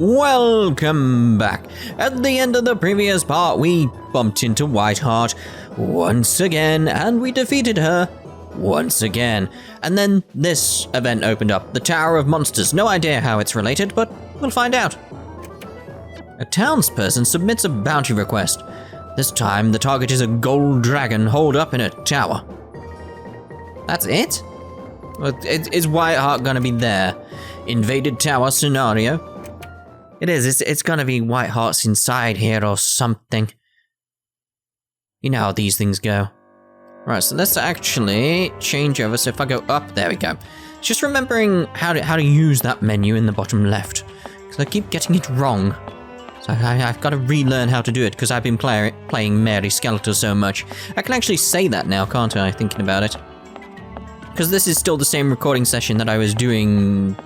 Welcome back. At the end of the previous part, we bumped into Whiteheart once again, and we defeated her once again. And then this event opened up, the Tower of Monsters. No idea how it's related, but we'll find out. A townsperson submits a bounty request. This time, the target is a gold dragon holed up in a tower. That's it? Is Whiteheart gonna be there? Invaded tower scenario? It is, it's gonna be Whiteheart's inside here or something. You know how these things go. Right, so let's actually change over. So if I go up, there we go. Just remembering how to use that menu in the bottom left, because I keep getting it wrong. So I've got to relearn how to do it, because I've been playing Mary Skeletor so much. I can actually say that now, can't I, thinking about it? Because this is still the same recording session that I was doing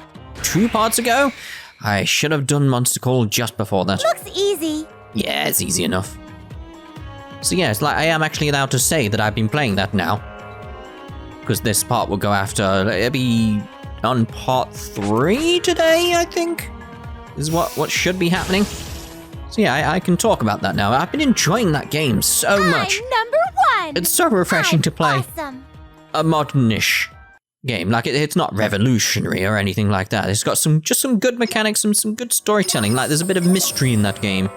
2 parts ago. I should have done Monster Call just before that. Looks easy. Yeah, it's easy enough. So yeah, it's like I am actually allowed to say that I've been playing that now. Because this part will go after, it'll be on part 3 today, I think? Is what should be happening. So yeah, I can talk about that now. I've been enjoying that game so much. I'm number 1! It's so refreshing to play Awesome. a modern-ish game. Like, it's not revolutionary or anything like that. It's got just some good mechanics and some good storytelling. Like, there's a bit of mystery in that game.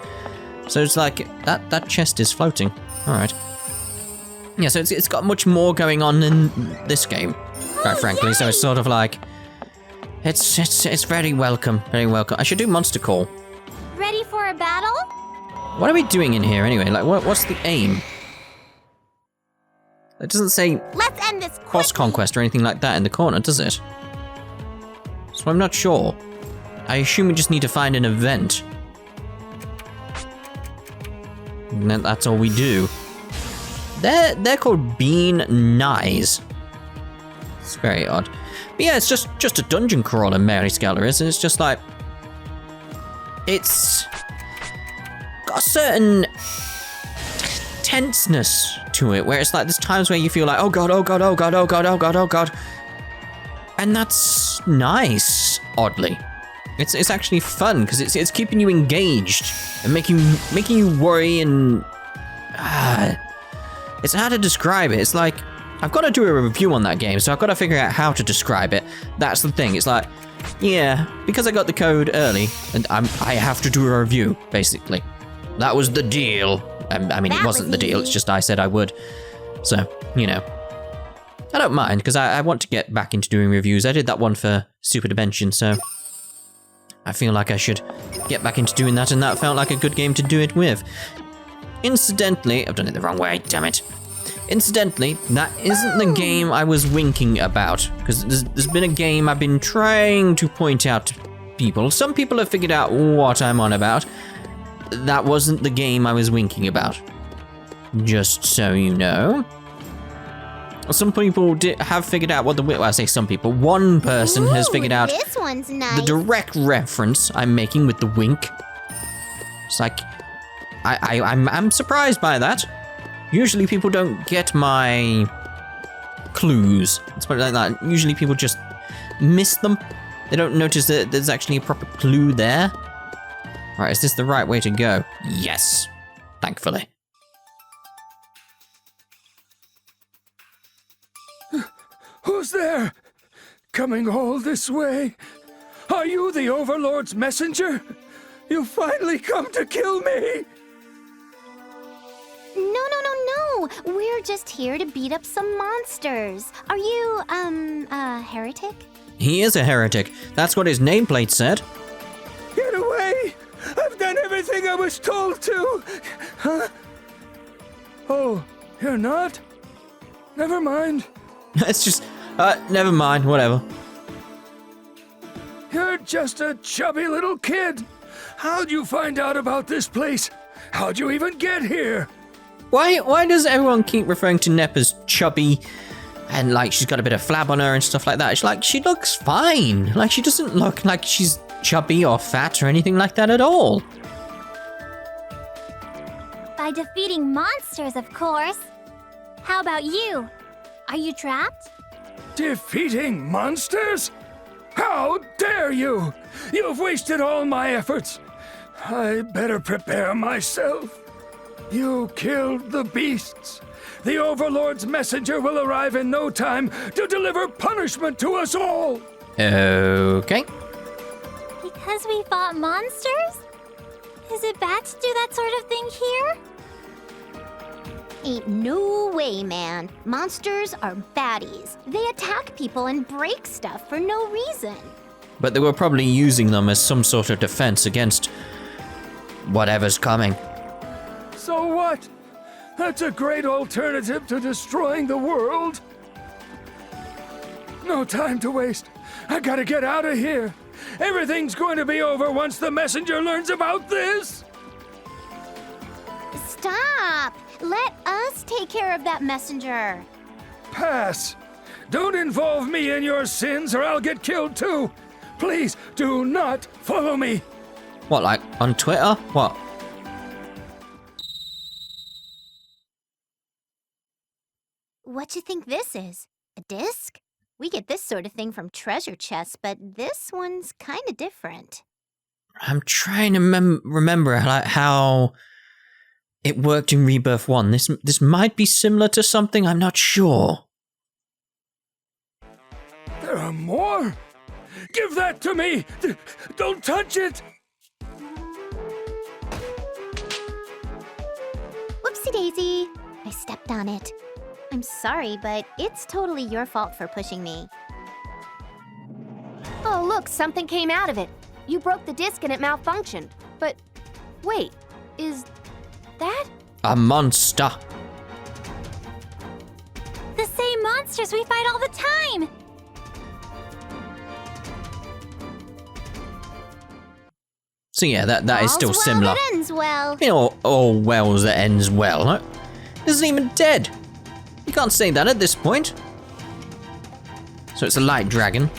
So it's like, that chest is floating. Alright. Yeah, so it's got much more going on in this game, quite frankly. Yay! So it's sort of like, it's very welcome, very welcome. I should do Monster Call. Ready for a battle? What are we doing in here anyway? Like, what's the aim? It doesn't say Let's end this boss quickly. conquest or anything like that in the corner, does it? So I'm not sure. I assume we just need to find an event. And that's all we do. They're called Bean Knies. It's very odd. But yeah, it's just a dungeon crawler, Mary Skeletor is. It's just like, it's got a certain tenseness to it, where it's like there's times where you feel like, oh god, oh god, oh god, oh god, oh god, oh god. And that's nice, oddly. It's actually fun, because it's keeping you engaged and making you worry, and it's hard to describe it. It's like, I've got to do a review on that game, so I've got to figure out how to describe it. That's the thing. It's like, yeah, because I got the code early, and I have to do a review, basically. That was the deal. I mean, it wasn't the deal, it's just I said I would. So, you know. I don't mind, because I want to get back into doing reviews. I did that one for Super Dimension, so I feel like I should get back into doing that, and that felt like a good game to do it with. Incidentally, I've done it the wrong way, damn it. Incidentally, that isn't the game I was winking about, because there's been a game I've been trying to point out to people. Some people have figured out what I'm on about. That wasn't the game I was winking about. Just so you know. Some people have figured out what well, I say some people. One person has figured out This one's nice. the direct reference I'm making with the wink. It's like, I'm surprised by that. Usually people don't get my clues. Let's put it like that. Usually people just miss them. They don't notice that there's actually a proper clue there. Right, is this the right way to go? Yes, thankfully. Who's there? Coming all this way? Are you the Overlord's messenger? You finally come to kill me! No. We're just here to beat up some monsters. Are you, a heretic? He is a heretic. That's what his nameplate said. Get away! I've done everything I was told to! Huh? Oh, you're not? Never mind. It's just, never mind, whatever. You're just a chubby little kid. How'd you find out about this place? How'd you even get here? Why does everyone keep referring to Nep as chubby, and like she's got a bit of flab on her and stuff like that? It's like, she looks fine. Like, she doesn't look like she's chubby or fat or anything like that at all. By defeating monsters, of course. How about you? Are you trapped? Defeating monsters? How dare you! You've wasted all my efforts. I better prepare myself. You killed the beasts. The Overlord's messenger will arrive in no time to deliver punishment to us all. Okay. Because we fought monsters? Is it bad to do that sort of thing here? Ain't no way, man. Monsters are baddies. They attack people and break stuff for no reason. But they were probably using them as some sort of defense against whatever's coming. So what? That's a great alternative to destroying the world. No time to waste. I gotta get out of here. Everything's going to be over once the messenger learns about this. Stop! Let us take care of that messenger. Pass. Don't involve me in your sins or I'll get killed too. Please do not follow me. What, like on Twitter? What? What you think this is? A disc? We get this sort of thing from treasure chests, but this one's kind of different. I'm trying to remember how it worked in Rebirth 1. This might be similar to something, I'm not sure. There are more? Give that to me! Don't touch it! Whoopsie daisy. I stepped on it. I'm sorry, but it's totally your fault for pushing me. Oh, look, something came out of it. You broke the disc and it malfunctioned. But wait, is that? A monster. The same monsters we fight all the time! So yeah, that is still All's well similar. that ends well. You know, all wells that ends well. Huh? It isn't even dead. You can't say that at this point. So it's a light dragon.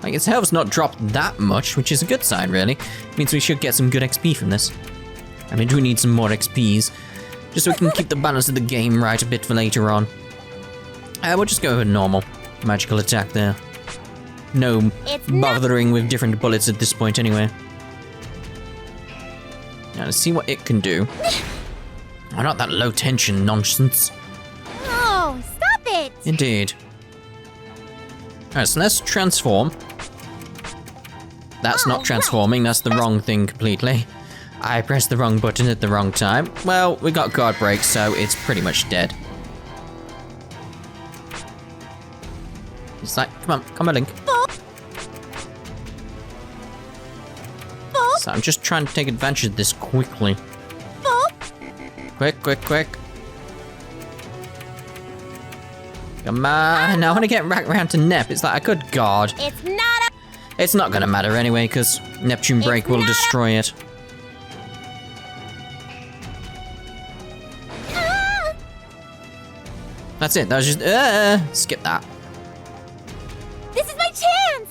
Like, its health's not dropped that much, which is a good sign, really. Means we should get some good XP from this. I mean, do we need some more XPs? Just so we can keep the balance of the game right a bit for later on. We'll just go with normal. Magical attack there. No bothering with different bullets at this point anyway. Now let's see what it can do. Oh, not that low tension nonsense. Oh, stop it! Indeed. Alright, so let's transform. That's not transforming, that's the wrong thing completely. I pressed the wrong button at the wrong time. Well, we got guard break, so it's pretty much dead. It's like, come on, Link. So I'm just trying to take advantage of this quickly. Quick. Come on, I want to get back around to Nep. It's like, good God. It's not gonna matter anyway, because Neptune Break will destroy it. That's it, that was just, skip that. This is my chance!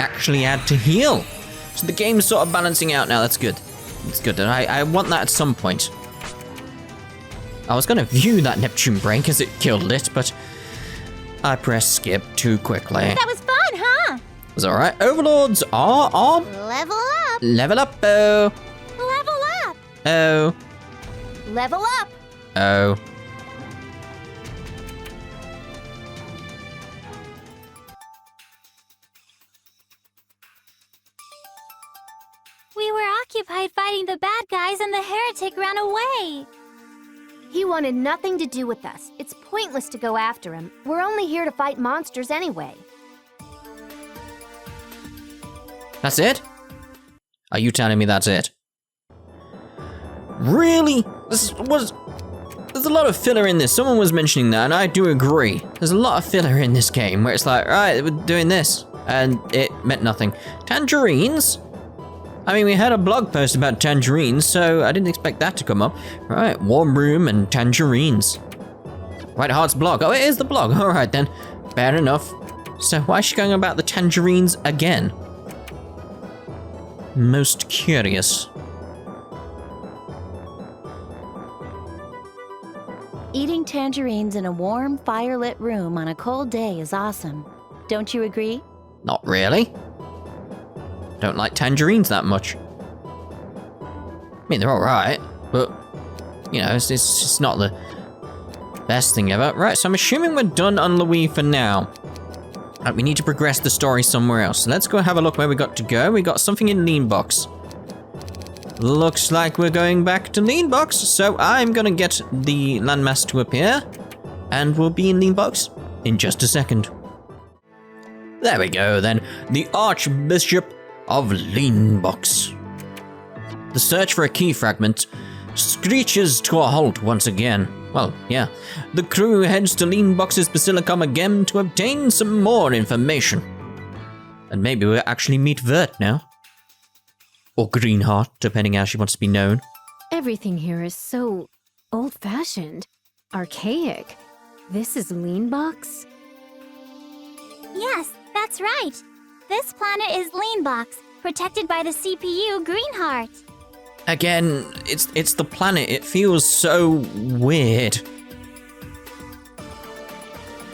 Actually add to heal. So the game's sort of balancing out now, that's good. It's good, and I want that at some point. I was gonna view that Neptune Break as it killed it, but I pressed skip too quickly. That was fun, huh? It was alright. Overlords are on. Level up! Level up, oh. Level up! Oh. Level up! Oh. We were occupied fighting the bad guys and the heretic ran away. He wanted nothing to do with us. It's pointless to go after him. We're only here to fight monsters anyway. That's it? Are you telling me that's it? Really? There's a lot of filler in this. Someone was mentioning that, and I do agree. There's a lot of filler in this game where it's like, right, we're doing this, and it meant nothing. Tangerines? I mean, we had a blog post about tangerines, so I didn't expect that to come up. Right, warm room and tangerines. White Heart's blog. Oh, it is the blog. All right, then. Fair enough. So why is she going about the tangerines again? Most curious. Eating tangerines in a warm, fire-lit room on a cold day is awesome. Don't you agree? Not really. Don't like tangerines that much. I mean, they're alright, but, you know, it's just not the best thing ever. Right, so I'm assuming we're done on Louis for now. Right, we need to progress the story somewhere else. So let's go have a look where we got to go. We got something in Lean Box. Looks like we're going back to Lean Box, so I'm gonna get the landmass to appear, and we'll be in Lean Box in just a second. There we go then, the Archbishop of Lean Box. The search for a key fragment screeches to a halt once again. Well, yeah. The crew heads to Lean Box's Basilicom again to obtain some more information. And maybe we'll actually meet Vert now. Or Greenheart, depending how she wants to be known. Everything here is so old-fashioned, archaic. This is Lean Box? Yes, that's right. This planet is Lean Box, protected by the CPU Greenheart. Again, it's the planet. It feels so weird.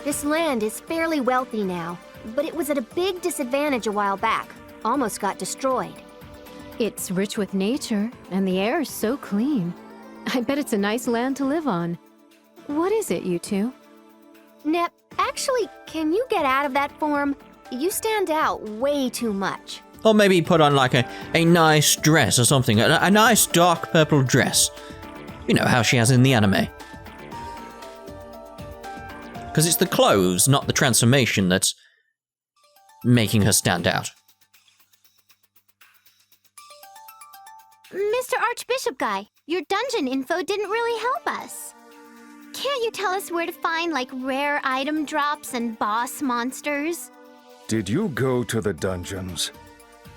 This land is fairly wealthy now, but it was at a big disadvantage a while back. Almost got destroyed. It's rich with nature, and the air is so clean. I bet it's a nice land to live on. What is it, you two? Nep, actually, can you get out of that form? You stand out way too much. Or maybe put on like a nice dress or something. A nice dark purple dress. You know how she has in the anime. Because it's the clothes, not the transformation, that's making her stand out. Mr. Archbishop Guy, your dungeon info didn't really help us. Can't you tell us where to find, like, rare item drops and boss monsters? Did you go to the dungeons?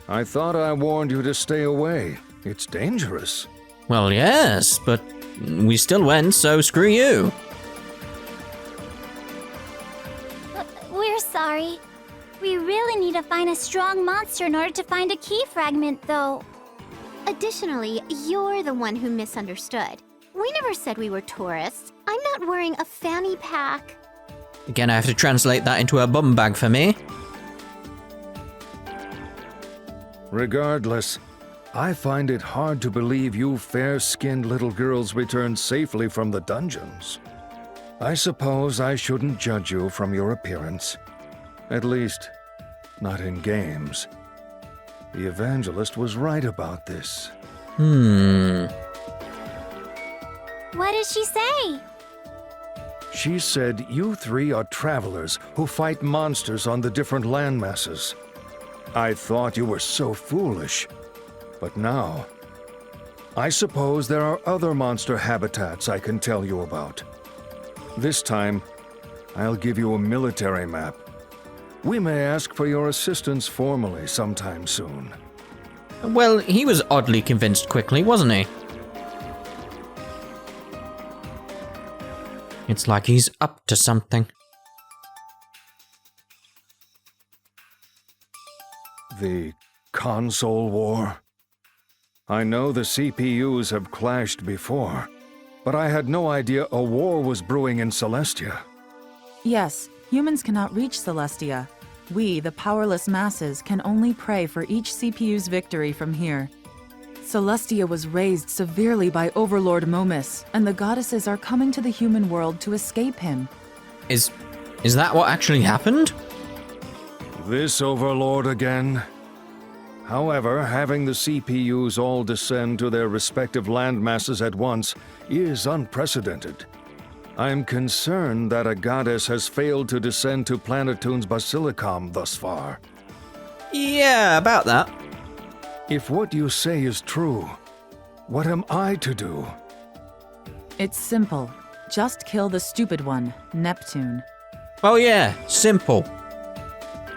I thought I warned you to stay away. It's dangerous. Well, yes, but we still went, so screw you. We're sorry. We really need to find a strong monster in order to find a key fragment, though. Additionally, you're the one who misunderstood. We never said we were tourists. I'm not wearing a fanny pack. Again, I have to translate that into a bum bag for me. Regardless, I find it hard to believe you fair-skinned little girls returned safely from the dungeons. I suppose I shouldn't judge you from your appearance. At least, not in games. The evangelist was right about this. What did she say? She said you three are travelers who fight monsters on the different landmasses. I thought you were so foolish, but now, I suppose there are other monster habitats I can tell you about. This time, I'll give you a military map. We may ask for your assistance formally sometime soon. Well, he was oddly convinced quickly, wasn't he? It's like he's up to something. The console war? I know the CPUs have clashed before, but I had no idea a war was brewing in Celestia. Yes, humans cannot reach Celestia. We, the powerless masses, can only pray for each CPU's victory from here. Celestia was raised severely by Overlord Momus, and the goddesses are coming to the human world to escape him. Is that what actually happened? This Overlord again? However, having the CPUs all descend to their respective landmasses at once is unprecedented. I'm concerned that a goddess has failed to descend to Planetoon's Basilicom thus far. Yeah, about that. If what you say is true, what am I to do? It's simple. Just kill the stupid one, Neptune. Oh yeah, simple.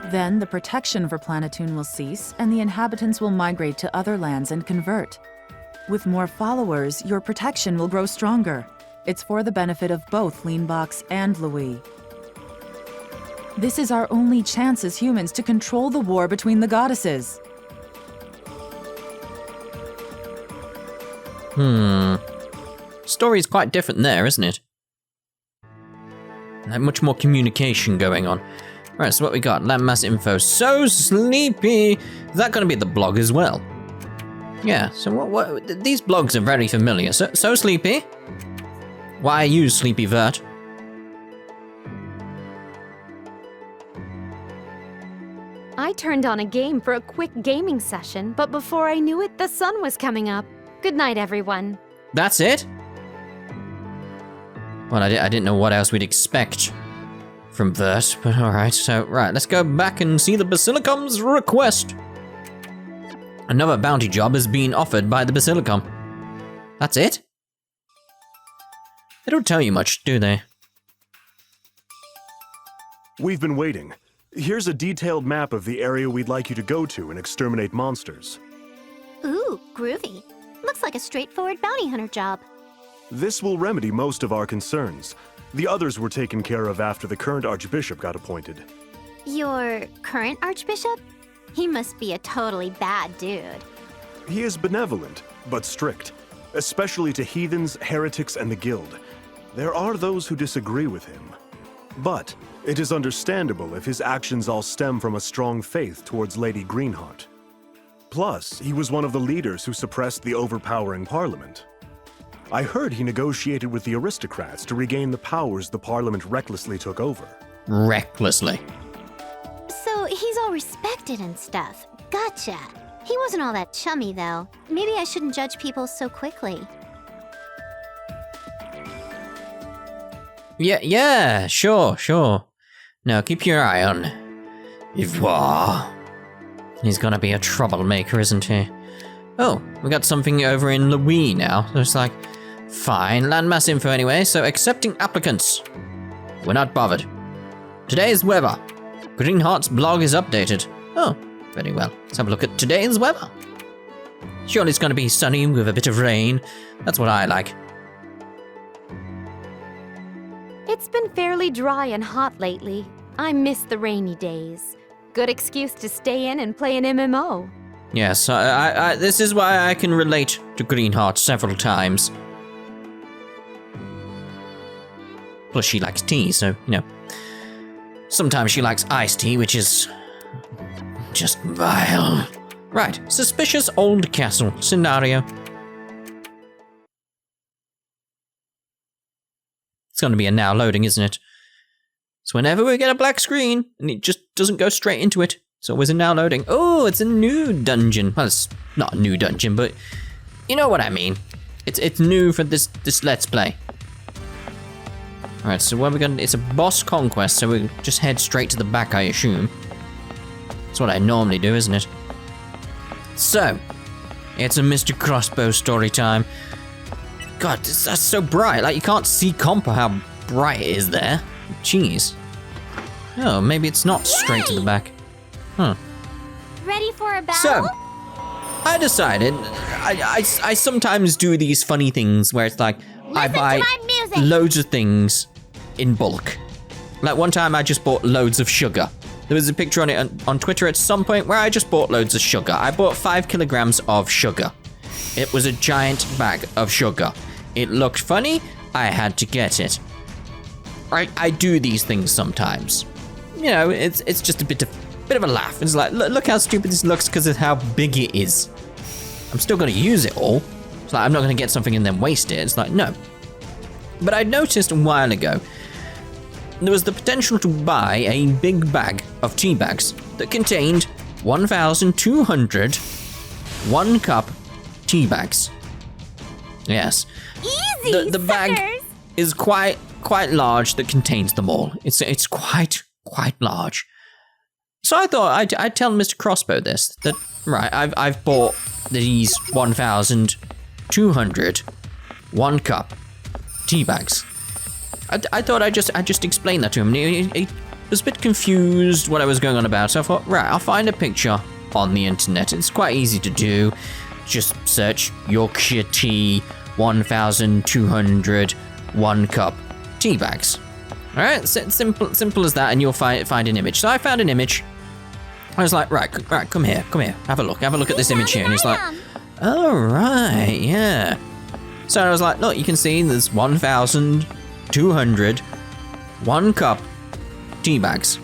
Then the protection for Planetoon will cease, and the inhabitants will migrate to other lands and convert. With more followers, your protection will grow stronger. It's for the benefit of both Leanbox and Louis. This is our only chance as humans to control the war between the goddesses. Story's quite different there, isn't it? Like much more communication going on. Right, so what we got? Landmass info. So sleepy. Is that going to be the blog as well? Yeah, so what these blogs are very familiar. So sleepy. Why you sleepy Vert? I turned on a game for a quick gaming session, but before I knew it, the sun was coming up. Good night, everyone. That's it? Well, I didn't know what else we'd expect from Vert, but alright. So, right, let's go back and see the Basilicom's request. Another bounty job is being offered by the Basilicom. That's it? They don't tell you much, do they? We've been waiting. Here's a detailed map of the area we'd like you to go to and exterminate monsters. Ooh, groovy. Looks like a straightforward bounty hunter job. This will remedy most of our concerns. The others were taken care of after the current Archbishop got appointed. Your current Archbishop? He must be a totally bad dude. He is benevolent, but strict, especially to heathens, heretics, and the Guild. There are those who disagree with him. But it is understandable if his actions all stem from a strong faith towards Lady Greenheart. Plus, he was one of the leaders who suppressed the overpowering Parliament. I heard he negotiated with the aristocrats to regain the powers the Parliament recklessly took over. Recklessly. So he's all respected and stuff. Gotcha. He wasn't all that chummy, though. Maybe I shouldn't judge people so quickly. Yeah, sure. Now keep your eye on Histoire. He's gonna be a troublemaker, isn't he? Oh, we got something over in Louis now. So it's like, fine, landmass info anyway, so accepting applicants. We're not bothered. Today's weather. Greenheart's blog is updated. Oh, very well. Let's have a look at today's weather. Surely it's gonna be sunny with a bit of rain. That's what I like. It's been fairly dry and hot lately. I miss the rainy days. Good excuse to stay in and play an MMO. Yes, this is why I can relate to Greenheart several times. Plus she likes tea, so, you know. Sometimes she likes iced tea, which is just vile. Right, suspicious old castle scenario. It's going to be a now loading, isn't it? So whenever we get a black screen, and it just doesn't go straight into it, it's always a now loading. Oh, it's a new dungeon. Well, it's not a new dungeon, but you know what I mean. It's new for this Let's Play. Alright, so what are we going to... It's a boss conquest, so we just head straight to the back, I assume. That's what I normally do, isn't it? So, it's a Mr. Crossbow story time. God, that's so bright. Like, you can't see Compa how bright it is there. Jeez. Oh, maybe it's not straight to the back. Huh. Ready for a battle? So, I decided, I sometimes do these funny things where it's like, I buy to my music. loads of things in bulk. Like one time I just bought loads of sugar. There was a picture on it on Twitter at some point where I just bought loads of sugar. I bought 5 kilograms of sugar. It was a giant bag of sugar. It looked funny, I had to get it. I do these things sometimes. You know, it's just a bit of a laugh. It's like, look how stupid this looks because of how big it is. I'm still gonna use it all. It's like, I'm not gonna get something and then waste it. It's like, no. But I noticed a while ago, there was the potential to buy a big bag of tea bags that contained 1,200 1-cup tea bags. Yes. Easy, The bag suckers. is quite large that contains them all. It's quite large. So I thought I'd tell Mr. Crossbow this, that, right, I've bought these 1,200 1-cup tea bags. I thought I'd just explain that to him. He was a bit confused what I was going on about, so I thought, right, I'll find a picture on the internet. It's quite easy to do. Just search Yorkshire tea 1,200 1-cup tea bags. All right, simple as that, and you'll find an image. So I found an image. I was like, right, come here, have a look at this image here. And he's like, all right, yeah. So I was like, look, you can see there's 1,200 1-cup tea bags.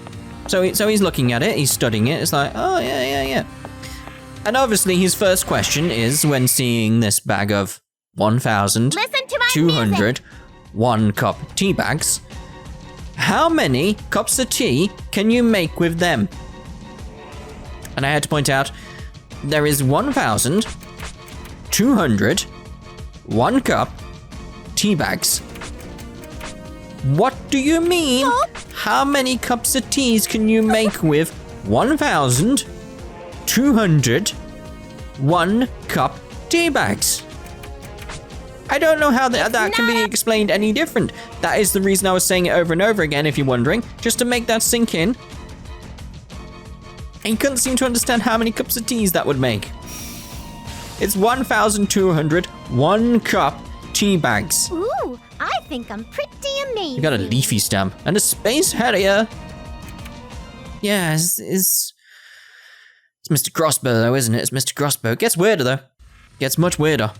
So he's looking at it, he's studying it, it's like, oh, yeah. And obviously his first question is, when seeing this bag of 1,200 one-cup tea bags, how many cups of tea can you make with them? And I had to point out, there is 1,200 one-cup tea bags. What do you mean? How many cups of teas can you make with 1,200 one-cup tea bags? I don't know how that can be explained any different. That is the reason I was saying it over and over again, if you're wondering, just to make that sink in. And you couldn't seem to understand how many cups of teas that would make. It's 1,200 one-cup tea bags. Ooh, I think I'm pretty amazing. You got a leafy stamp and a space harrier. Yeah, it's Mr. Crossbow though, isn't it? It's Mr. Crossbow. Gets weirder though. Gets much weirder.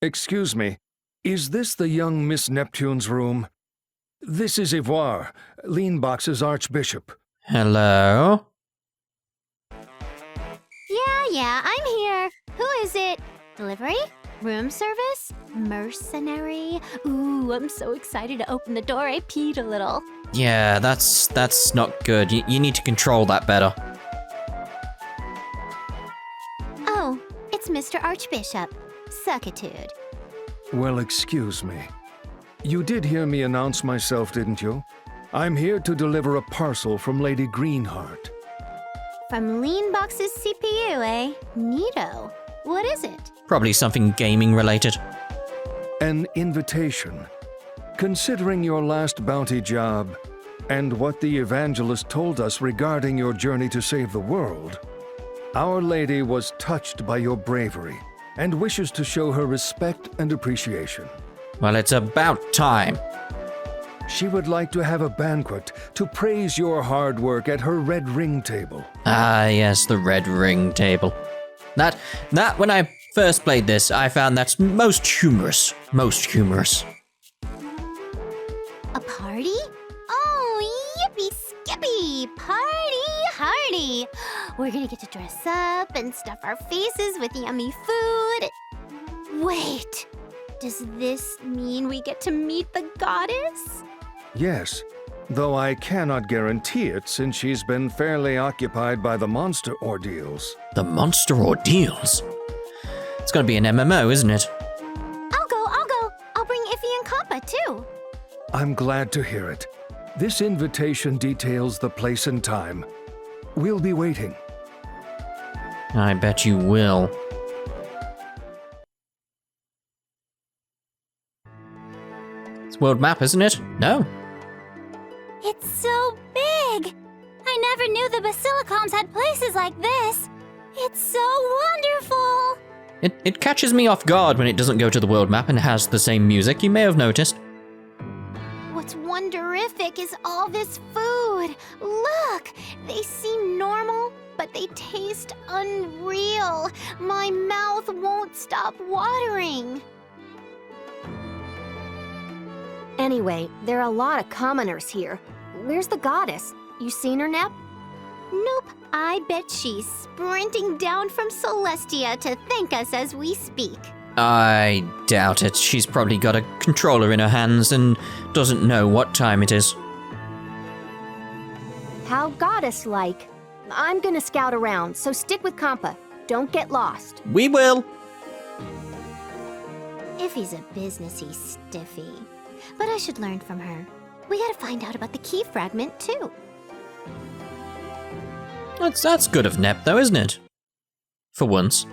Excuse me, is this the young Miss Neptune's room? This is Histoire, Leanbox's Archbishop. Hello? Yeah, I'm here. Who is it? Delivery? Room service? Mercenary? Ooh, I'm so excited to open the door. I peed a little. Yeah, that's not good. You need to control that better. Oh, it's Mr. Archbishop. Suckitude. Well, excuse me. You did hear me announce myself, didn't you? I'm here to deliver a parcel from Lady Greenheart. From Leanbox's CPU, eh? Neato. What is it? Probably something gaming related. An invitation. Considering your last bounty job, and what the evangelist told us regarding your journey to save the world, Our Lady was touched by your bravery, and wishes to show her respect and appreciation. Well, it's about time. She would like to have a banquet to praise your hard work at her red ring table. Ah, yes, the red ring table. That when I first played this, I found that's most humorous. Most humorous. A party? Oh, yippee skippy! Party hardy! We're gonna get to dress up and stuff our faces with yummy food. Wait, does this mean we get to meet the goddess? Yes, though I cannot guarantee it since she's been fairly occupied by the monster ordeals. The monster ordeals? It's gonna be an MMO, isn't it? I'll go. I'll bring Iffy and Compa too. I'm glad to hear it. This invitation details the place and time. We'll be waiting. I bet you will. It's world map, isn't it? No. It's so big! I never knew the Basilicoms had places like this. It's so wonderful! It catches me off guard when it doesn't go to the world map and has the same music, you may have noticed. What's wonderific is all this food. Look, they seem normal, but they taste unreal. My mouth won't stop watering. Anyway, there are a lot of commoners here. Where's the goddess? You seen her, Nep? Nope, I bet she's sprinting down from Celestia to thank us as we speak. I doubt it. She's probably got a controller in her hands and doesn't know what time it is. How goddess-like. I'm gonna scout around, so stick with Compa. Don't get lost. We will. Iffy's a businessy stiffy, but I should learn from her. We gotta find out about the Key Fragment, too. That's good of Nep, though, isn't it? For once.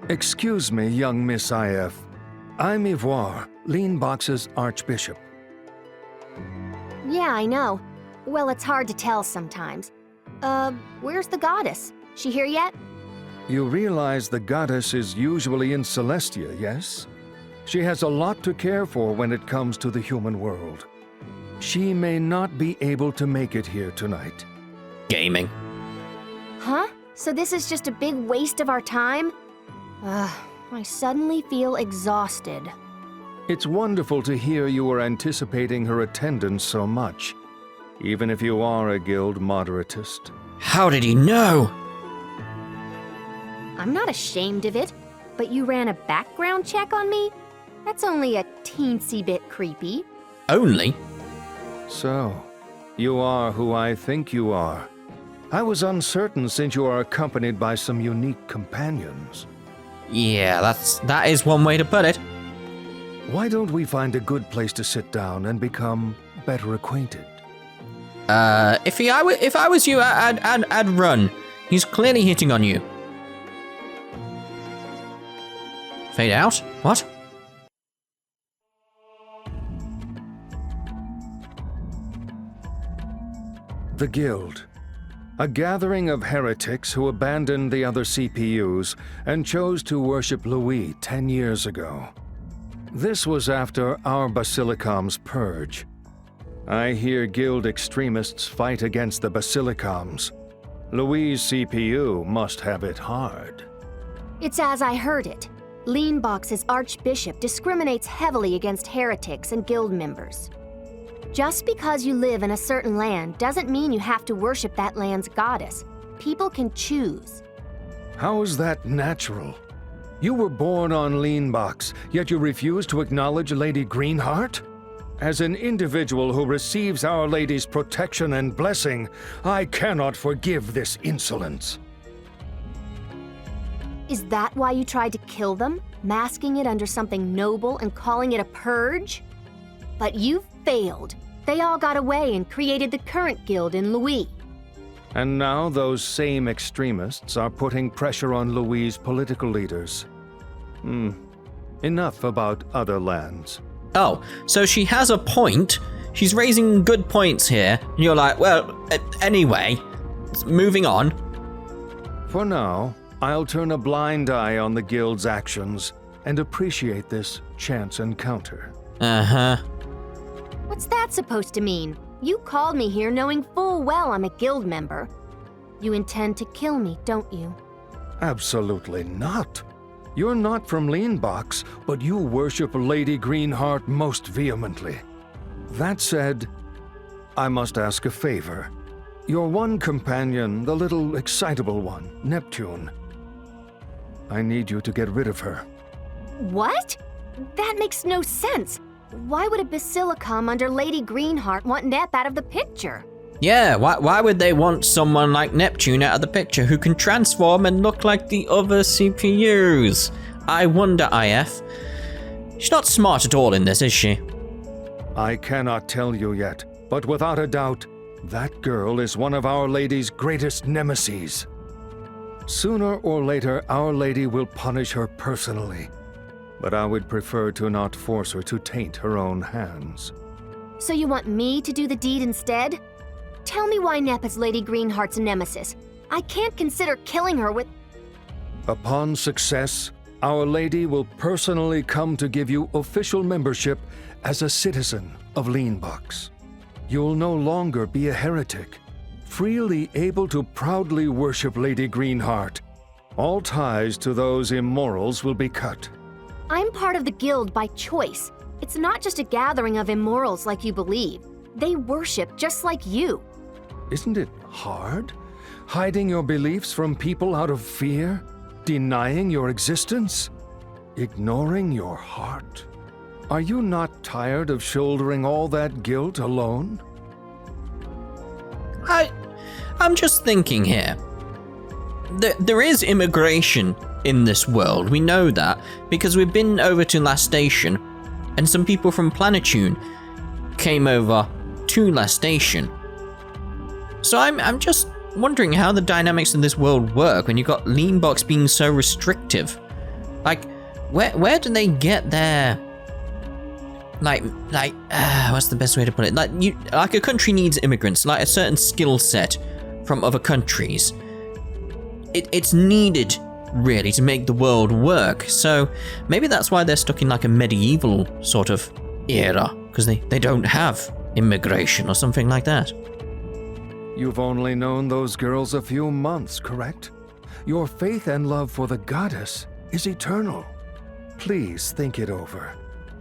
Excuse me, young Miss IF. I'm Histoire, Leanbox's Archbishop. Yeah, I know. Well, it's hard to tell sometimes. Where's the goddess? She here yet? You realize the goddess is usually in Celestia, yes? She has a lot to care for when it comes to the human world. She may not be able to make it here tonight. Gaming. Huh? So this is just a big waste of our time? I suddenly feel exhausted. It's wonderful to hear you were anticipating her attendance so much, even if you are a guild moderatist. How did he know? I'm not ashamed of it, but you ran a background check on me? That's only a teensy bit creepy. Only? So, you are who I think you are. I was uncertain since you are accompanied by some unique companions. Yeah, that is one way to put it. Why don't we find a good place to sit down and become better acquainted? If I was you, I'd run. He's clearly hitting on you. Fade out? What? The Guild. A gathering of heretics who abandoned the other CPUs and chose to worship Louis 10 years ago. This was after our Basilicom's purge. I hear Guild extremists fight against the Basilicom's. Louis' CPU must have it hard. It's as I heard it. Leanbox's Archbishop discriminates heavily against heretics and guild members. Just because you live in a certain land doesn't mean you have to worship that land's goddess. People can choose. How is that natural? You were born on Leanbox, yet you refuse to acknowledge Lady Greenheart? As an individual who receives Our Lady's protection and blessing, I cannot forgive this insolence. Is that why you tried to kill them, masking it under something noble and calling it a purge? But you failed. They all got away and created the current guild in Louis. And now those same extremists are putting pressure on Louis' political leaders. Enough about other lands. Oh, so she has a point. She's raising good points here. And you're like, well, anyway, moving on. For now, I'll turn a blind eye on the Guild's actions and appreciate this chance encounter. Uh-huh. What's that supposed to mean? You called me here knowing full well I'm a guild member. You intend to kill me, don't you? Absolutely not. You're not from Leanbox, but you worship Lady Greenheart most vehemently. That said, I must ask a favor. Your one companion, the little excitable one, Neptune. I need you to get rid of her. What? That makes no sense. Why would a Basilicom under Lady Greenheart want Nep out of the picture? Yeah, why would they want someone like Neptune out of the picture who can transform and look like the other CPUs? I wonder, IF. She's not smart at all in this, is she? I cannot tell you yet, but without a doubt, that girl is one of Our Lady's greatest nemeses. Sooner or later, Our Lady will punish her personally, but I would prefer to not force her to taint her own hands. So you want me to do the deed instead? Tell me why Nep is Lady Greenheart's nemesis. I can't consider killing her with... Upon success, Our Lady will personally come to give you official membership as a citizen of Leanbox. You'll no longer be a heretic, freely able to proudly worship Lady Greenheart. All ties to those immorals will be cut. I'm part of the guild by choice. It's not just a gathering of immorals like you believe. They worship just like you. Isn't it hard? Hiding your beliefs from people out of fear? Denying your existence? Ignoring your heart? Are you not tired of shouldering all that guilt alone? I'm just thinking here. There is immigration in this world. We know that because we've been over to Last Station, and some people from Planetune came over to Last Station. So I'm just wondering how the dynamics in this world work when you've got Leanbox being so restrictive. Like, where do they get their what's the best way to put it? Like a country needs immigrants, like a certain skill set from other countries. It's needed really to make the world work. So maybe that's why they're stuck in like a medieval sort of era, because they don't have immigration or something like that. You've only known those girls a few months, correct? Your faith and love for the goddess is eternal. Please think it over.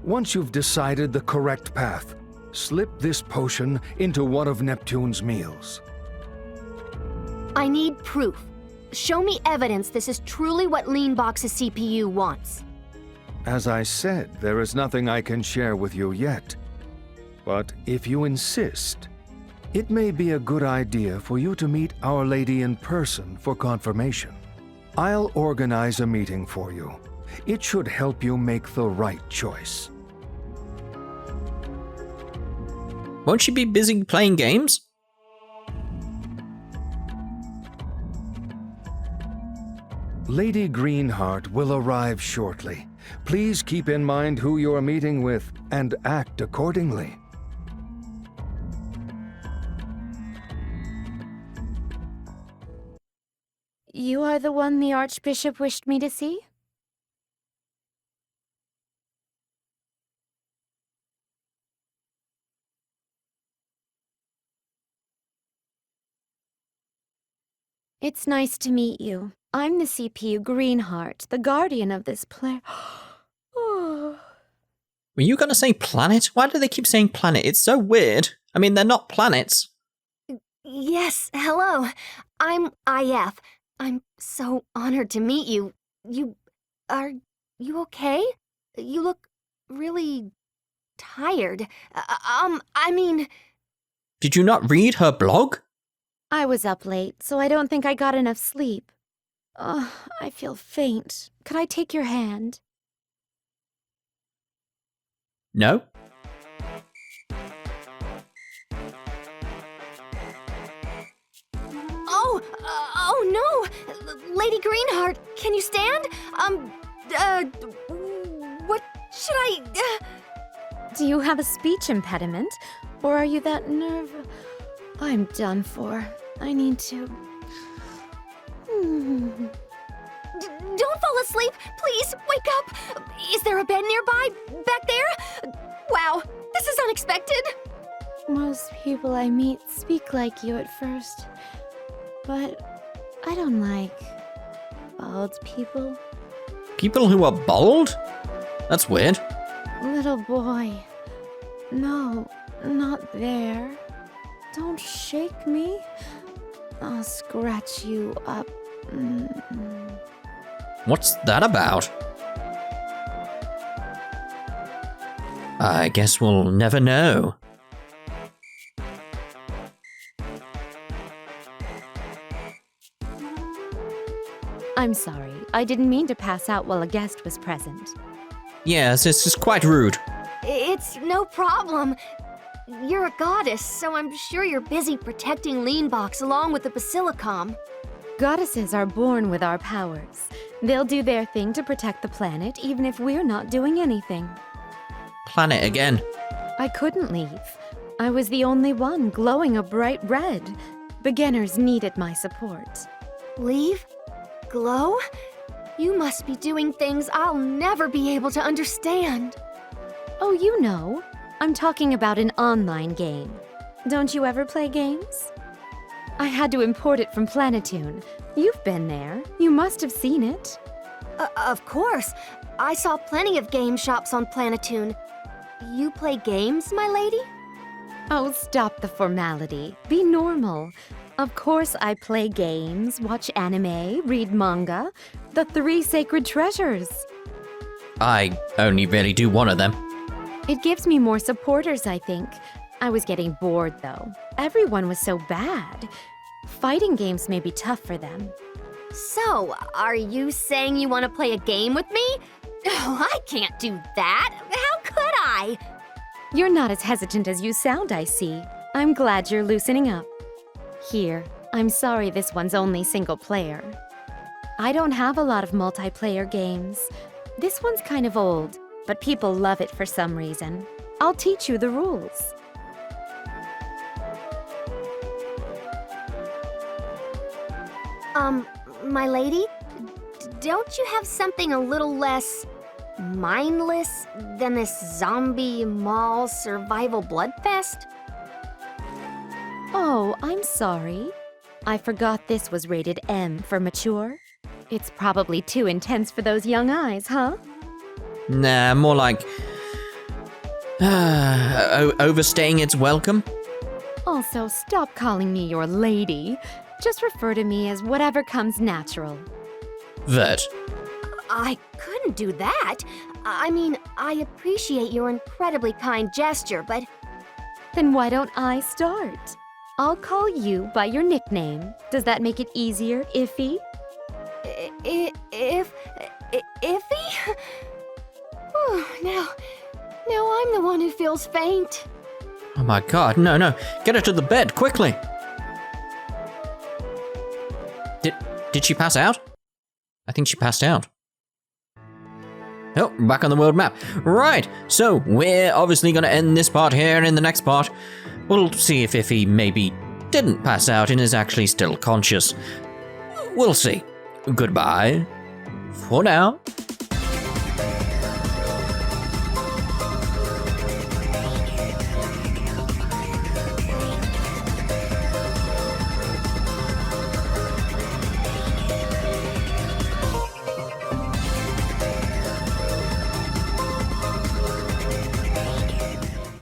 Once you've decided the correct path, slip this potion into one of Neptune's meals. I need proof. Show me evidence this is truly what Leanbox's CPU wants. As I said, there is nothing I can share with you yet. But if you insist, it may be a good idea for you to meet Our Lady in person for confirmation. I'll organize a meeting for you. It should help you make the right choice. Won't she be busy playing games? Lady Greenheart will arrive shortly. Please keep in mind who you're meeting with and act accordingly. You are the one the Archbishop wished me to see? It's nice to meet you. I'm the CPU Greenheart, the guardian of this Were you gonna say planet? Why do they keep saying planet? It's so weird. I mean, they're not planets. Yes, hello. I'm IF. I'm so honored to meet you. Are you okay? You look really tired. I mean... Did you not read her blog? I was up late, so I don't think I got enough sleep. I feel faint. Could I take your hand? No? Oh no! Lady Greenheart, can you stand? What should I... Do you have a speech impediment? Or are you that nervous? I'm done for. I need to... Don't fall asleep! Please, wake up! Is there a bed nearby? Back there? Wow, this is unexpected! Most people I meet speak like you at first. But I don't like bald people. People who are bald? That's weird. Little boy. No, not there. Don't shake me. I'll scratch you up. What's that about? I guess we'll never know. I'm sorry. I didn't mean to pass out while a guest was present. Yes, this is quite rude. It's no problem. You're a goddess, so I'm sure you're busy protecting Leanbox along with the Basilicom. Goddesses are born with our powers. They'll do their thing to protect the planet, even if we're not doing anything. Planet again. I couldn't leave. I was the only one glowing a bright red. Beginners needed my support. Leave? Glow? You must be doing things I'll never be able to understand. Oh, you know. I'm talking about an online game. Don't you ever play games? I had to import it from Planetoon. You've been there. You must have seen it. Of course. I saw plenty of game shops on Planetoon. You play games, my lady? Oh, stop the formality. Be normal. Of course I play games, watch anime, read manga. The 3 sacred treasures. I only really do one of them. It gives me more supporters, I think. I was getting bored, though. Everyone was so bad. Fighting games may be tough for them. So, are you saying you want to play a game with me? Oh, I can't do that. How could I? You're not as hesitant as you sound, I see. I'm glad you're loosening up. Here, I'm sorry this one's only single player. I don't have a lot of multiplayer games. This one's kind of old, but people love it for some reason. I'll teach you the rules. My lady? Don't you have something a little less mindless than this zombie mall survival bloodfest? Oh, I'm sorry. I forgot this was rated M for mature. It's probably too intense for those young eyes, huh? Nah, more like overstaying its welcome. Also, stop calling me your lady. Just refer to me as whatever comes natural. Vert. I couldn't do that. I mean, I appreciate your incredibly kind gesture, but Then why don't I start? I'll call you by your nickname. Does that make it easier, Iffy? Iffy? Whew, now I'm the one who feels faint. Oh my god, no. Get her to the bed, quickly. Did she pass out? I think she passed out. Oh, back on the world map. Right, so we're obviously going to end this part here, and in the next part, we'll see if Iffy maybe didn't pass out and is actually still conscious. We'll see. Goodbye. For now.